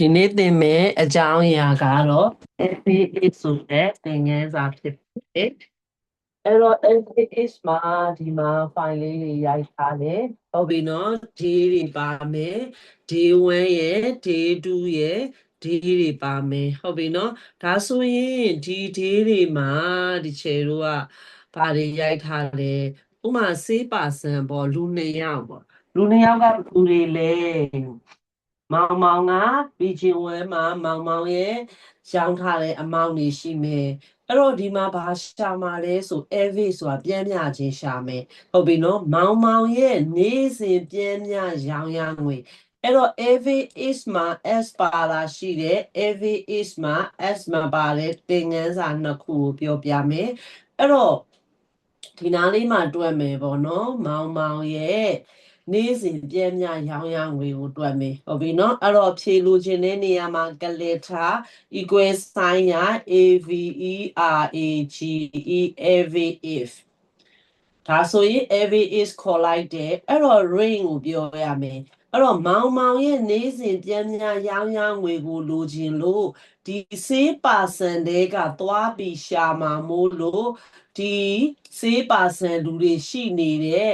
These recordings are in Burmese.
ဒီနေ့သင်မယ့်အကြောင်းအရာကတော့ FAS ဆိုတဲ့သင်ခန်းစာဖြစ်ပါတယ်။အဲ့တော့ FAS မှာဒီမှာ file လေးတွေရိုက်ထားတယ်။ဟုတ်ပြီနော်။ day တွေပါမယ်။ day 1ရဲ့ day 2ရဲ့ day တွေပါမယ်။ဟုတ်ပြီနော်။ဒါဆိုရင်ဒီ day တွေမှာဒီချေတို့ကဘာတွေရိုက်ထားလဲ။ဥပမာဆေးပါစံပေါ့လူ2ယောက်ပေါ့။လူ2ယောက်ကလူတွေလဲမောင်မောင်က region 1မှာမောင်မောင်ရဲ့ရောင်းထားတဲ့အမောင့်တွေရှိမယ်အဲ့တော့ဒီမှာဘာရှာမှာလဲဆို average ဆိုတာပြန်မြခြင်းရှာမယ်ဟုတ်ပြီနော်မောင်မောင်ရဲ့နေ့စဉ်ပြန်မြရောင်းရငွေအဲ့တော့ average is မှာ s ပါလာရှိတယ် average is မှာ s မပါတဲ့သင်ခန်းစာနှစ်ခုကိုပြောပြမယ်အဲ့တော့ဒီနားလေးမှာတွက်မယ်ပေါ့နော်မောင်မောင်ရဲ့နေ့စဉ်ပြည့်မြရောင်းရငွေကိုတွက်မယ်ဟုတ်ပြီနော်အဲ့တော့ဖြေလိုချင်တဲ့နေရာမှာကလေးထား equal sign ရ average ဒါဆိုရင် average ခေါ်လိုက်တယ်အဲ့တော့ range ကိုပြောရမယ်အဲ့တော့မောင်မောင်ရဲ့နေ့စဉ်ပြည့်မြရောင်းရငွေကိုလိုချင်လို့ဒီဆေးပါစံတွေကသွားပြီးရှာမှာမို့လို့ဒီဆေးပါစံလူတွေရှိနေတဲ့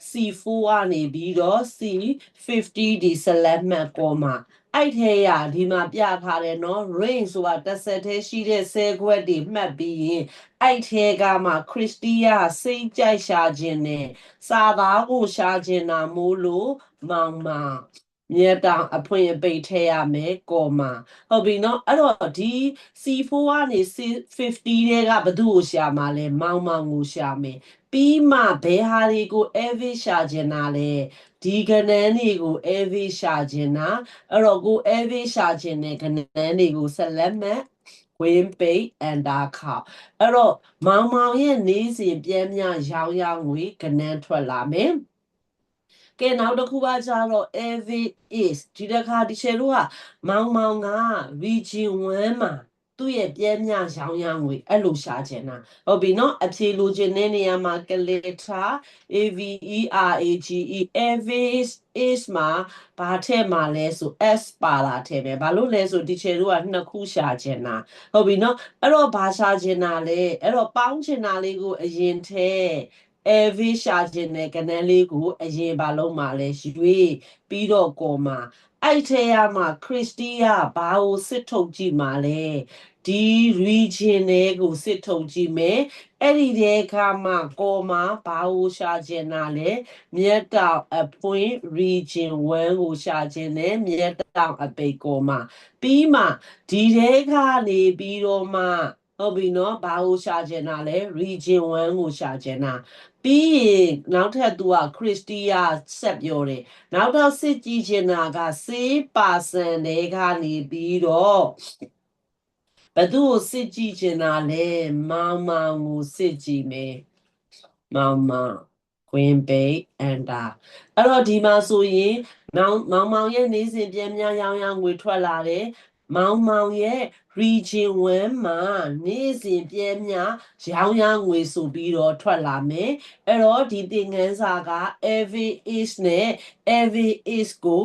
C4 ကနေပြီးတော့ C50 ဒီ select မှတ်ပေါ်မှာအဲ့ထဲရဒီမှာပြထားတယ်နော် range ဆိုတာတစ်ဆက်တည်းရှိတဲ့ဆဲခွက်တွေမှတ်ပြီးရင်အဲ့ထဲကမှခရစ်တီးယားစိတ်ကြိုက်ရှာခြင်းနဲ့စာသားကိုရှာခြင်းနာမို့လို့မောင်မောင်မြတ်တောင်အဖွင့်အပိတ်ထဲရမယ်ကောမှာဟုတ်ပြီနော်အဲ့တော့ဒီ C4 ကနေ C50 တဲ့ကဘသူ့ကိုရှာမှာလဲမောင်မောင်ကိုရှာမယ်ပြီးမှဘယ်ဟာတွေကို average ရှာခြင်းနာလဲဒီကဏ္ဍတွေကို average ရှာခြင်းနာအဲ့တော့ကို average ရှာခြင်းနဲ့ကဏ္ဍတွေကို select မှတ်ဝင်ပိတ်အန်တာခေါအဲ့တော့မောင်မောင်ရဲ့နေ့စဉ်ပြန်မြရောင်းရငွေကဏ္ဍထွက်လာမယ်ကဲနောက်တစ်ခုကကြတော့ average is ဒီတစ်ခါဒီချေတို့ကမောင်မောင်က region 1မှာသူ့ရဲ့ပြည့်မြရောင်းရငွေအဲ့လိုရှာချင်တာဟုတ်ပြီနော်အဖြေလိုချင်တဲ့နေရာမှာ calculator average is မှာဘာထည့်မှာလဲဆို s ပါလာထည့်ပဲဘာလို့လဲဆိုဒီချေတို့ကနှစ်ခုရှာချင်တာဟုတ်ပြီနော်အဲ့တော့ဘာရှာချင်တာလဲအဲ့တော့ပေါင်းချင်တာလေးကိုအရင်ထည့် average ရှာခြင်းနဲ့ကဏ္ဍလေးကိုအရင်ဘာလုံးမှာလဲရွေးပြီးတော့ကောမှာအဲ့ထဲရမှာခရစ်တီးကဘာကိုစစ်ထုတ်ကြည့်မှာလဲဒီ region တွေကိုစစ်ထုတ်ကြည့်မယ်အဲ့ဒီတဲခါမှာကောမှာဘာကိုရှာခြင်းနာလဲမြတ်တောင်အပွင့် region 1ကိုရှာခြင်းနဲ့မြတ်တောင်အပိတ်ကောမှာပြီးမှဒီတဲကနေပြီးတော့မှဟုတ်ပြီနော်ဘာကိုရှာခြင်းနာလဲ region 1ကိုရှာခြင်းနာပြီးရင်နောက်ထပ်သူကခရစ်တီးယားဆက်ပြောတယ်နောက်တော့စစ်ကြည့်ချင်တာကဆေးပါစံတွေကနေပြီးတော့ဘသူ့ကိုစစ်ကြည့်ချင်တာလဲမောင်မောင်ကိုစစ်ကြည့်မယ်မောင်မောင်ခွင်ပိတ်အန်တာအဲ့တော့ဒီမှာဆိုရင်မောင်မောင်ရဲ့နေ့စဉ်ပြန်များရောင်းရငွေထွက်လာတယ်မောင်မောင်ရဲ့ region 1မှာနေ့စဉ်ပြဲမြရောင်းရငွေဆိုပြီးတော့ထွက်လာမယ်အဲ့တော့ဒီသင်ခန်းစာက average is နဲ့ average is ကို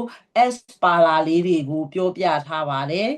s ပါလာလေးတွေကိုပြောပြထားပါတယ်